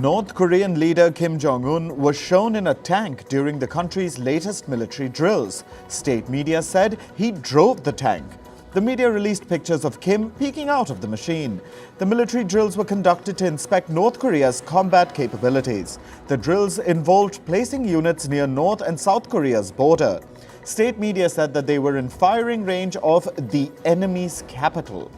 North Korean leader Kim Jong-Un was shown in a tank during the country's latest military drills. State media said he drove the tank. The media released pictures of Kim peeking out of the machine. The military drills were conducted to inspect North Korea's combat capabilities. The drills involved placing units near North and South Korea's border. State media said that they were in firing range of the enemy's capital.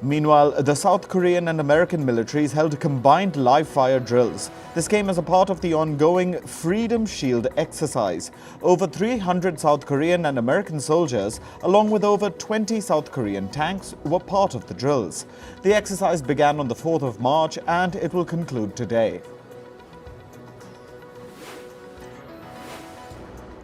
Meanwhile, the South Korean and American militaries held combined live-fire drills. This came as a part of the ongoing Freedom Shield exercise. Over 300 South Korean and American soldiers, along with over 20 South Korean tanks, were part of the drills. The exercise began on the 4th of March and it will conclude today.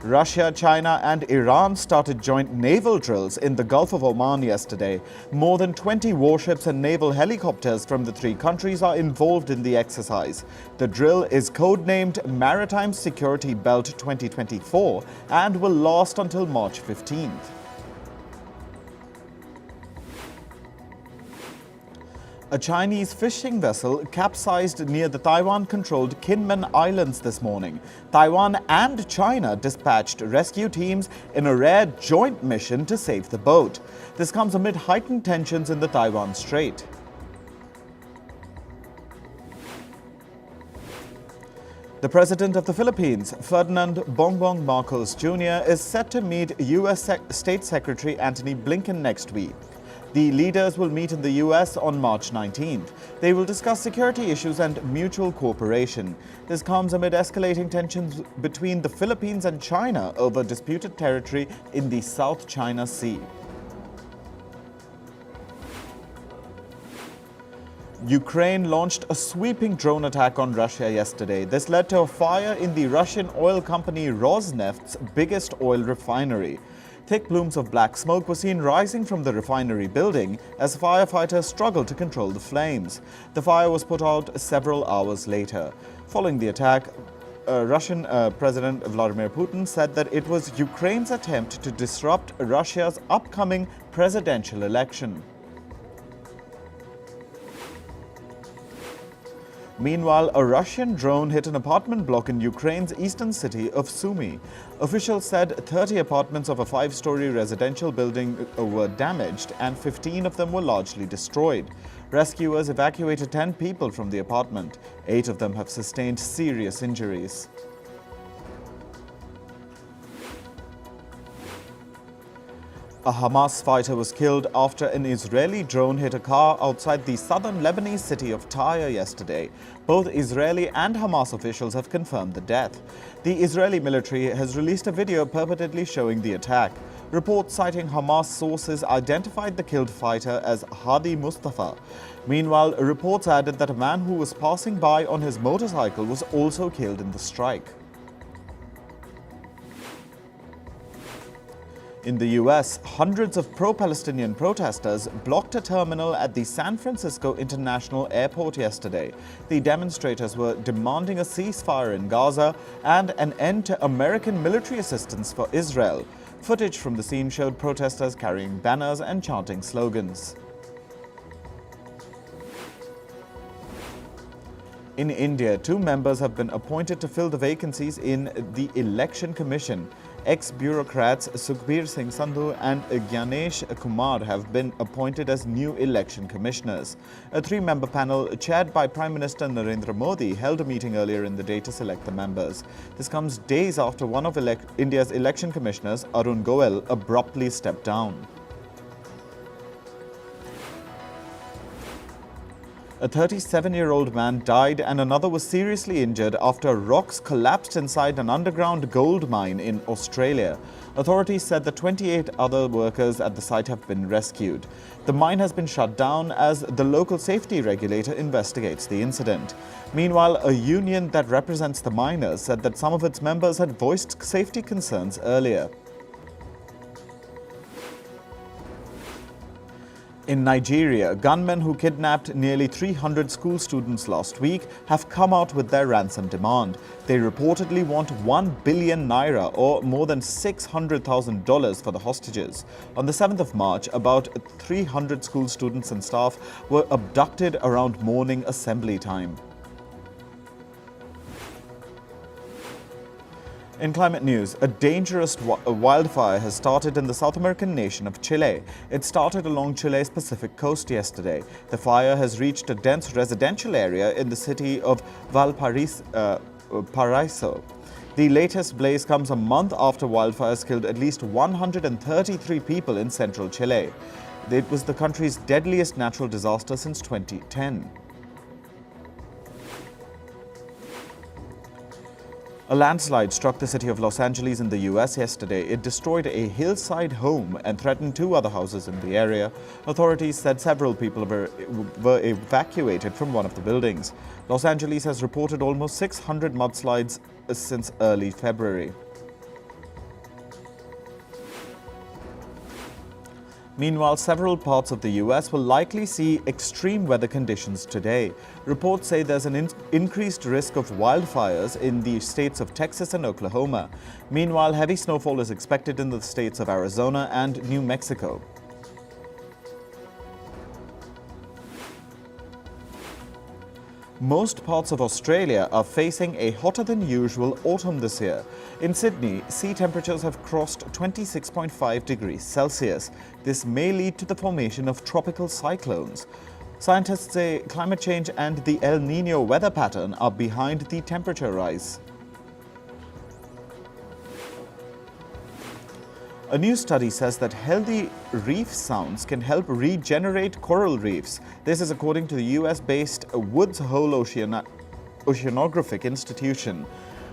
Russia, China and Iran started joint naval drills in the Gulf of Oman yesterday. More than 20 warships and naval helicopters from the three countries are involved in the exercise. The drill is codenamed Maritime Security Belt 2024 and will last until March 15th. A Chinese fishing vessel capsized near the Taiwan-controlled Kinmen Islands this morning. Taiwan and China dispatched rescue teams in a rare joint mission to save the boat. This comes amid heightened tensions in the Taiwan Strait. The President of the Philippines, Ferdinand Bongbong Marcos Jr., is set to meet U.S. State Secretary Antony Blinken next week. The leaders will meet in the US on March 19th. They will discuss security issues and mutual cooperation. This comes amid escalating tensions between the Philippines and China over disputed territory in the South China Sea. Ukraine launched a sweeping drone attack on Russia yesterday. This led to a fire in the Russian oil company Rosneft's biggest oil refinery. Thick plumes of black smoke were seen rising from the refinery building as firefighters struggled to control the flames. The fire was put out several hours later. Following the attack, Russian President Vladimir Putin said that it was Ukraine's attempt to disrupt Russia's upcoming presidential election. Meanwhile, a Russian drone hit an apartment block in Ukraine's eastern city of Sumy. Officials said 30 apartments of a 5-story residential building were damaged and 15 of them were largely destroyed. Rescuers evacuated 10 people from the apartment. 8 of them have sustained serious injuries. A Hamas fighter was killed after an Israeli drone hit a car outside the southern Lebanese city of Tyre yesterday. Both Israeli and Hamas officials have confirmed the death. The Israeli military has released a video purportedly showing the attack. Reports citing Hamas sources identified the killed fighter as Hadi Mustafa. Meanwhile, reports added that a man who was passing by on his motorcycle was also killed in the strike. In the US, hundreds of pro-Palestinian protesters blocked a terminal at the San Francisco International Airport yesterday. The demonstrators were demanding a ceasefire in Gaza and an end to American military assistance for Israel. Footage from the scene showed protesters carrying banners and chanting slogans. In India, 2 members have been appointed to fill the vacancies in the Election Commission. Ex-bureaucrats Sukhbir Singh Sandhu and Gyanesh Kumar have been appointed as new election commissioners. A 3-member panel chaired by Prime Minister Narendra Modi held a meeting earlier in the day to select the members. This comes days after one of India's election commissioners, Arun Goel, abruptly stepped down. A 37-year-old man died and another was seriously injured after rocks collapsed inside an underground gold mine in Australia. Authorities said that 28 other workers at the site have been rescued. The mine has been shut down as the local safety regulator investigates the incident. Meanwhile, a union that represents the miners said that some of its members had voiced safety concerns earlier. In Nigeria, gunmen who kidnapped nearly 300 school students last week have come out with their ransom demand. They reportedly want 1 billion naira, or more than $600,000 for the hostages. On the 7th of March, about 300 school students and staff were abducted around morning assembly time. In climate news, a dangerous wildfire has started in the South American nation of Chile. It started along Chile's Pacific coast yesterday. The fire has reached a dense residential area in the city of Valparaiso. The latest blaze comes a month after wildfires killed at least 133 people in central Chile. It was the country's deadliest natural disaster since 2010. A landslide struck the city of Los Angeles in the US yesterday. It destroyed a hillside home and threatened 2 other houses in the area. Authorities said several people were evacuated from one of the buildings. Los Angeles has reported almost 600 mudslides since early February. Meanwhile, several parts of the US will likely see extreme weather conditions today. Reports say there's an increased risk of wildfires in the states of Texas and Oklahoma. Meanwhile, heavy snowfall is expected in the states of Arizona and New Mexico. Most parts of Australia are facing a hotter than usual autumn this year. In Sydney, sea temperatures have crossed 26.5 degrees Celsius. This may lead to the formation of tropical cyclones. Scientists say climate change and the El Niño weather pattern are behind the temperature rise. A new study says that healthy reef sounds can help regenerate coral reefs. This is according to the US-based Woods Hole Oceanographic Institution.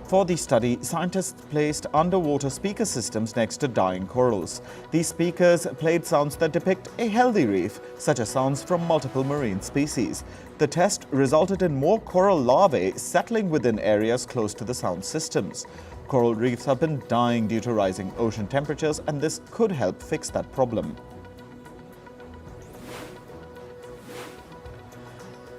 For the study, scientists placed underwater speaker systems next to dying corals. These speakers played sounds that depict a healthy reef, such as sounds from multiple marine species. The test resulted in more coral larvae settling within areas close to the sound systems. Coral reefs have been dying due to rising ocean temperatures, and this could help fix that problem.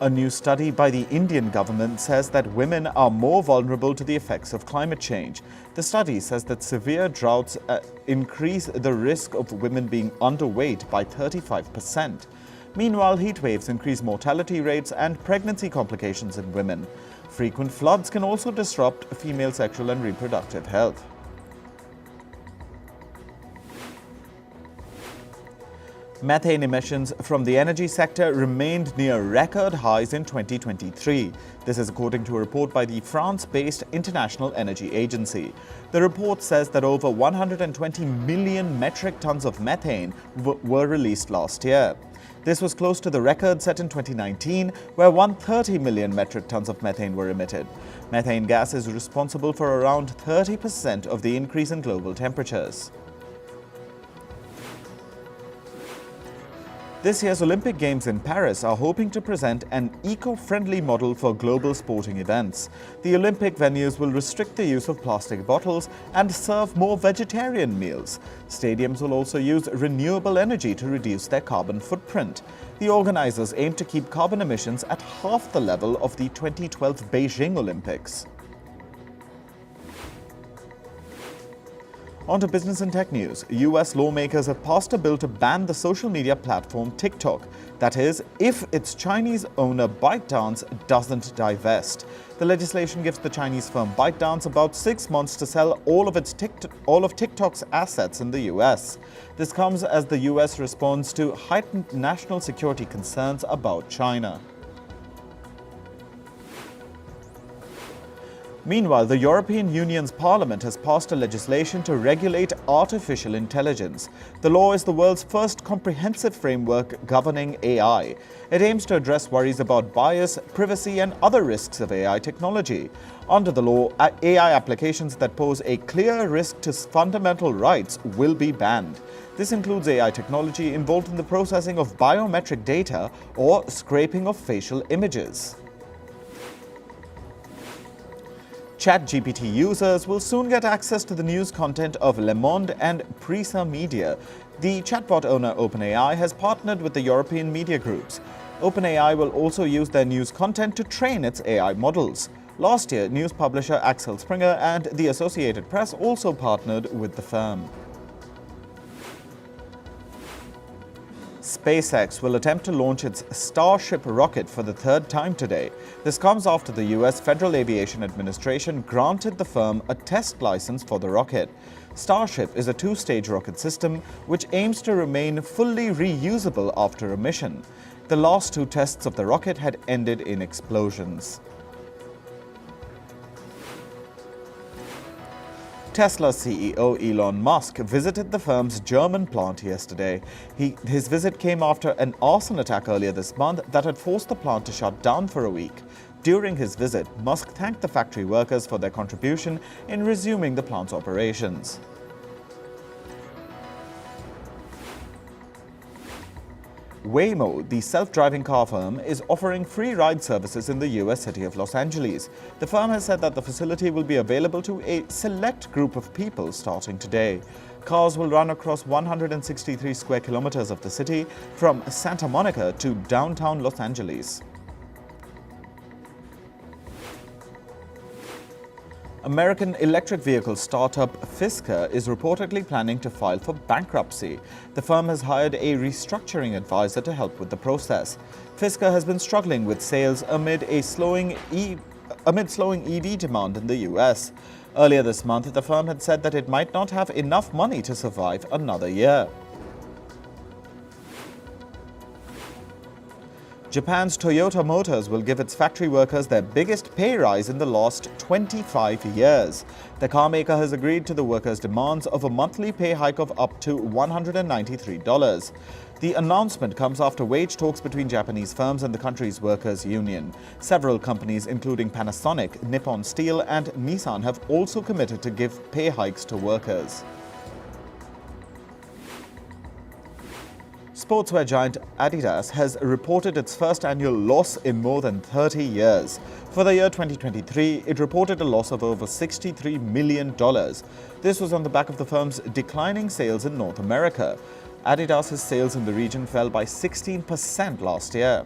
A new study by the Indian government says that women are more vulnerable to the effects of climate change. The study says that severe droughts increase the risk of women being underweight by 35%. Meanwhile, heat waves increase mortality rates and pregnancy complications in women. Frequent floods can also disrupt female sexual and reproductive health. Methane emissions from the energy sector remained near record highs in 2023. This is according to a report by the France-based International Energy Agency. The report says that over 120 million metric tons of methane were released last year. This was close to the record set in 2019, where 130 million metric tons of methane were emitted. Methane gas is responsible for around 30% of the increase in global temperatures. This year's Olympic Games in Paris are hoping to present an eco-friendly model for global sporting events. The Olympic venues will restrict the use of plastic bottles and serve more vegetarian meals. Stadiums will also use renewable energy to reduce their carbon footprint. The organizers aim to keep carbon emissions at half the level of the 2012 Beijing Olympics. On to business and tech news. US lawmakers have passed a bill to ban the social media platform TikTok. That is, if its Chinese owner ByteDance doesn't divest. The legislation gives the Chinese firm ByteDance about 6 months to sell all of TikTok's assets in the US. This comes as the US responds to heightened national security concerns about China. Meanwhile, the European Union's Parliament has passed a legislation to regulate artificial intelligence. The law is the world's first comprehensive framework governing AI. It aims to address worries about bias, privacy, and other risks of AI technology. Under the law, AI applications that pose a clear risk to fundamental rights will be banned. This includes AI technology involved in the processing of biometric data or scraping of facial images. ChatGPT users will soon get access to the news content of Le Monde and Prisa Media. The chatbot owner OpenAI has partnered with the European media groups. OpenAI will also use their news content to train its AI models. Last year, news publisher Axel Springer and the Associated Press also partnered with the firm. SpaceX will attempt to launch its Starship rocket for the third time today. This comes after the US Federal Aviation Administration granted the firm a test license for the rocket. Starship is a two-stage rocket system which aims to remain fully reusable after a mission. The last two tests of the rocket had ended in explosions. Tesla CEO Elon Musk visited the firm's German plant yesterday. His visit came after an arson attack earlier this month that had forced the plant to shut down for a week. During his visit, Musk thanked the factory workers for their contribution in resuming the plant's operations. Waymo, the self-driving car firm, is offering free ride services in the US city of Los Angeles. The firm has said that the facility will be available to a select group of people starting today. Cars will run across 163 square kilometers of the city from Santa Monica to downtown Los Angeles. American electric vehicle startup Fisker is reportedly planning to file for bankruptcy. The firm has hired a restructuring advisor to help with the process. Fisker has been struggling with sales amid slowing EV demand in the US. Earlier this month, the firm had said that it might not have enough money to survive another year. Japan's Toyota Motors will give its factory workers their biggest pay rise in the last 25 years. The car maker has agreed to the workers' demands of a monthly pay hike of up to $193. The announcement comes after wage talks between Japanese firms and the country's workers' union. Several companies, including Panasonic, Nippon Steel, and Nissan, have also committed to give pay hikes to workers. Sportswear giant Adidas has reported its first annual loss in more than 30 years. For the year 2023, it reported a loss of over $63 million. This was on the back of the firm's declining sales in North America. Adidas's sales in the region fell by 16% last year.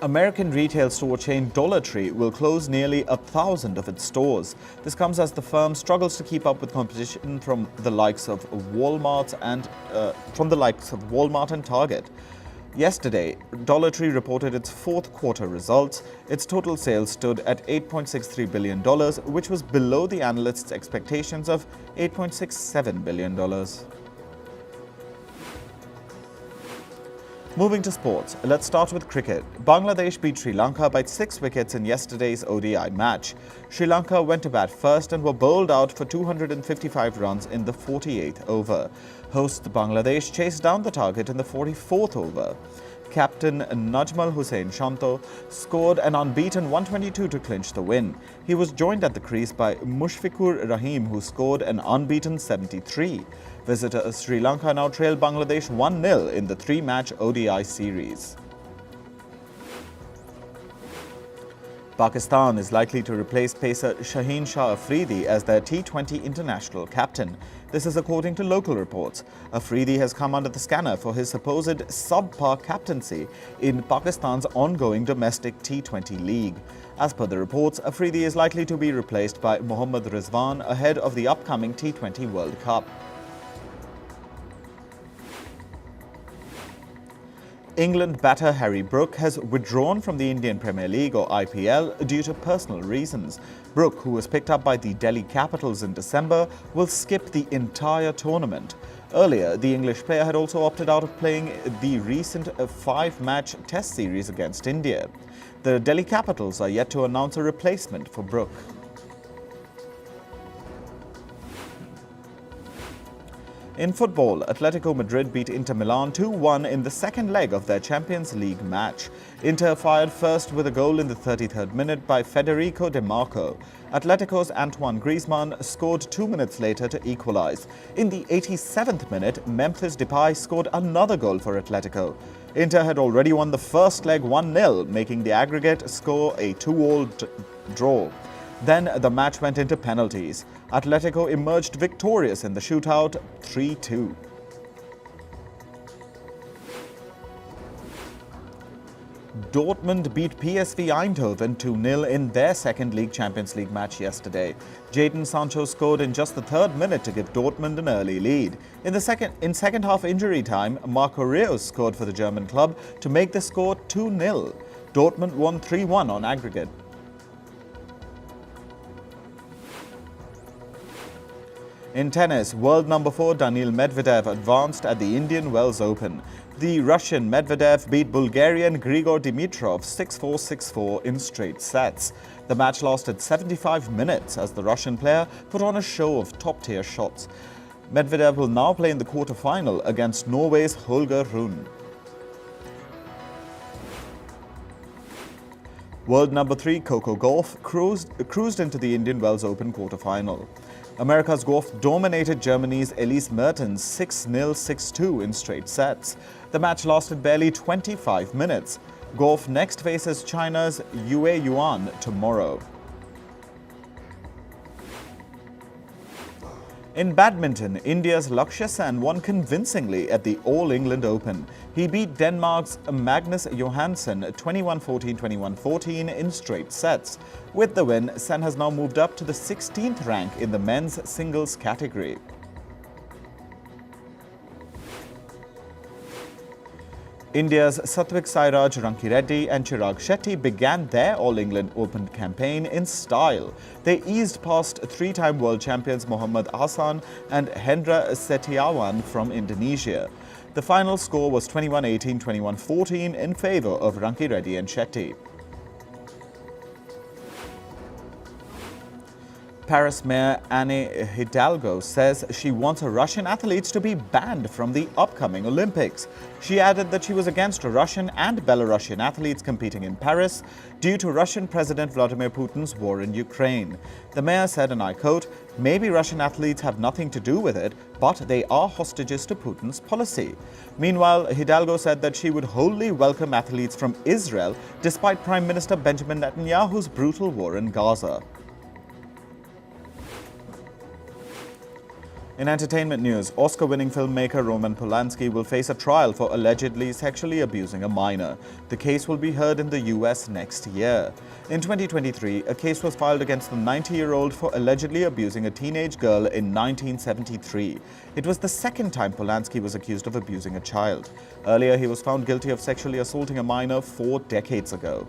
American retail store chain Dollar Tree will close nearly 1,000 of its stores. This comes as the firm struggles to keep up with competition from the likes of Walmart and Target. Yesterday, Dollar Tree reported its fourth quarter results. Its total sales stood at $8.63 billion, which was below the analysts' expectations of $8.67 billion. Moving to sports, let's start with cricket. Bangladesh beat Sri Lanka by 6 wickets in yesterday's ODI match. Sri Lanka went to bat first and were bowled out for 255 runs in the 48th over. Host Bangladesh chased down the target in the 44th over. Captain Najmal Hussain Shanto scored an unbeaten 122 to clinch the win. He was joined at the crease by Mushfiqur Rahim, who scored an unbeaten 73. Visitor Sri Lanka now trail Bangladesh 1-0 in the 3-match ODI series. Pakistan is likely to replace pacer Shaheen Shah Afridi as their T20 international captain. This is according to local reports. Afridi has come under the scanner for his supposed subpar captaincy in Pakistan's ongoing domestic T20 league. As per the reports, Afridi is likely to be replaced by Mohammad Rizwan ahead of the upcoming T20 World Cup. England batter Harry Brook has withdrawn from the Indian Premier League or IPL due to personal reasons. Brook, who was picked up by the Delhi Capitals in December, will skip the entire tournament. Earlier, the English player had also opted out of playing the recent 5-match Test series against India. The Delhi Capitals are yet to announce a replacement for Brook. In football, Atletico Madrid beat Inter Milan 2-1 in the second leg of their Champions League match. Inter fired first with a goal in the 33rd minute by Federico De Marco. Atletico's Antoine Griezmann scored 2 minutes later to equalize. In the 87th minute, Memphis Depay scored another goal for Atletico. Inter had already won the first leg 1-0, making the aggregate score a 2-all draw. Then the match went into penalties. Atletico emerged victorious in the shootout 3-2. Dortmund beat PSV Eindhoven 2-0 in their second League Champions League match yesterday. Jadon Sancho scored in just the third minute to give Dortmund an early lead. In second half injury time, Marco Reus scored for the German club to make the score 2-0. Dortmund won 3-1 on aggregate. In tennis, world number 4 Daniil Medvedev advanced at the Indian Wells Open. The Russian Medvedev beat Bulgarian Grigor Dimitrov 6-4, 6-4 in straight sets. The match lasted 75 minutes as the Russian player put on a show of top-tier shots. Medvedev will now play in the quarter-final against Norway's Holger Rune. World number 3 Coco Gauff cruised into the Indian Wells Open quarter-final. America's Gauff dominated Germany's Elise Mertens 6-0, 6-2 in straight sets. The match lasted barely 25 minutes. Gauff next faces China's Yue Yuan tomorrow. In badminton, India's Lakshya Sen won convincingly at the All England Open. He beat Denmark's Magnus Johansson 21-14, 21-14 in straight sets. With the win, Sen has now moved up to the 16th rank in the men's singles category. India's Satwik Sairaj Rankireddy and Chirag Shetty began their All-England Open campaign in style. They eased past three-time world champions Mohammad Hassan and Hendra Setiawan from Indonesia. The final score was 21-18, 21-14 in favour of Rankireddy and Shetty. Paris Mayor Anne Hidalgo says she wants her Russian athletes to be banned from the upcoming Olympics. She added that she was against Russian and Belarusian athletes competing in Paris due to Russian President Vladimir Putin's war in Ukraine. The mayor said, and I quote, "Maybe Russian athletes have nothing to do with it, but they are hostages to Putin's policy." Meanwhile, Hidalgo said that she would wholly welcome athletes from Israel despite Prime Minister Benjamin Netanyahu's brutal war in Gaza. In entertainment news, Oscar-winning filmmaker Roman Polanski will face a trial for allegedly sexually abusing a minor. The case will be heard in the US next year. In 2023, a case was filed against the 90-year-old for allegedly abusing a teenage girl in 1973. It was the second time Polanski was accused of abusing a child. Earlier, he was found guilty of sexually assaulting a minor 4 decades ago.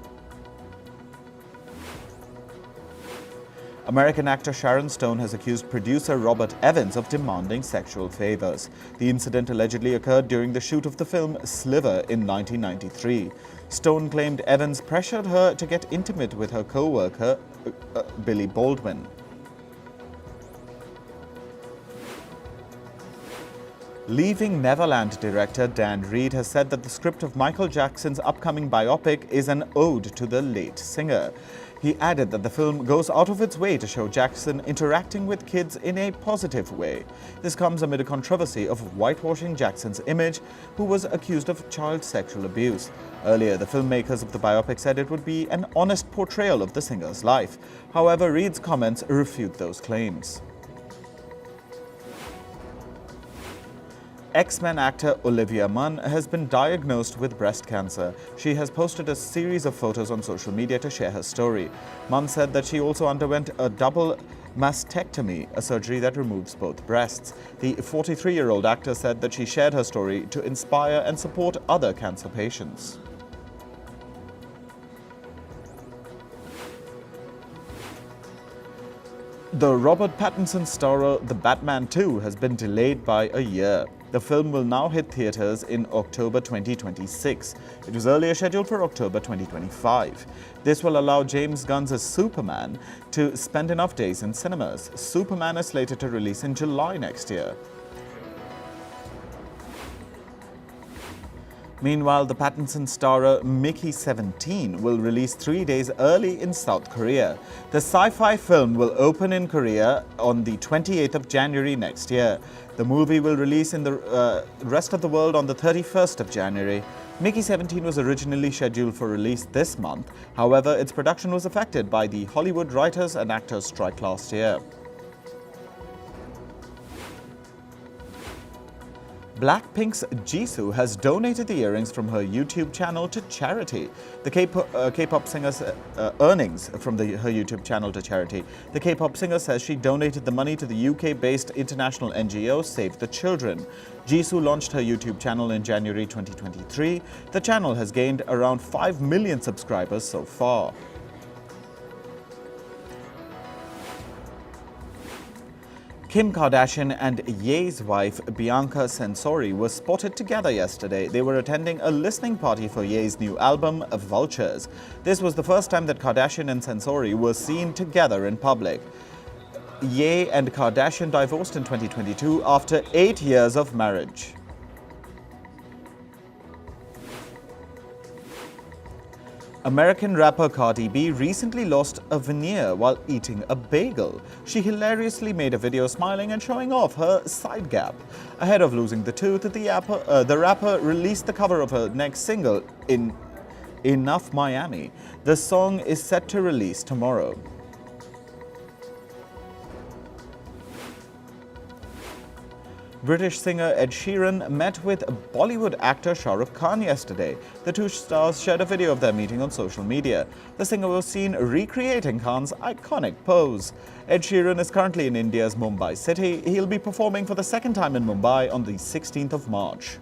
American actor Sharon Stone has accused producer Robert Evans of demanding sexual favors. The incident allegedly occurred during the shoot of the film Sliver in 1993. Stone claimed Evans pressured her to get intimate with her co-worker, Billy Baldwin. Leaving Neverland director Dan Reed has said that the script of Michael Jackson's upcoming biopic is an ode to the late singer. He added that the film goes out of its way to show Jackson interacting with kids in a positive way. This comes amid a controversy of whitewashing Jackson's image, who was accused of child sexual abuse. Earlier, the filmmakers of the biopic said it would be an honest portrayal of the singer's life. However, Reed's comments refute those claims. X-Men actor Olivia Munn has been diagnosed with breast cancer. She has posted a series of photos on social media to share her story. Munn said that she also underwent a double mastectomy, a surgery that removes both breasts. The 43-year-old actor said that she shared her story to inspire and support other cancer patients. The Robert Pattinson starrer The Batman 2 has been delayed by a year. The film will now hit theaters in October 2026. It was earlier scheduled for October 2025. This will allow James Gunn's Superman to spend enough days in cinemas. Superman is slated to release in July next year. Meanwhile, the Pattinson starrer Mickey 17 will release 3 days early in South Korea. The sci-fi film will open in Korea on the 28th of January next year. The movie will release in the rest of the world on the 31st of January. Mickey 17 was originally scheduled for release this month. However, its production was affected by the Hollywood writers and actors strike last year. Blackpink's Jisoo has donated the earrings from her YouTube channel to charity. The K-pop singer's earnings from her YouTube channel to charity. The K-pop singer says she donated the money to the UK-based international NGO Save the Children. Jisoo launched her YouTube channel in January 2023. The channel has gained around 5 million subscribers so far. Kim Kardashian and Ye's wife Bianca Censori were spotted together yesterday. They were attending a listening party for Ye's new album, Vultures. This was the first time that Kardashian and Censori were seen together in public. Ye and Kardashian divorced in 2022 after 8 years of marriage. American rapper Cardi B recently lost a veneer while eating a bagel. She hilariously made a video smiling and showing off her side gap. Ahead of losing the tooth, the rapper released the cover of her next single, Enough Miami. The song is set to release tomorrow. British singer Ed Sheeran met with Bollywood actor Shah Rukh Khan yesterday. The two stars shared a video of their meeting on social media. The singer was seen recreating Khan's iconic pose. Ed Sheeran is currently in India's Mumbai city. He'll be performing for the second time in Mumbai on the 16th of March.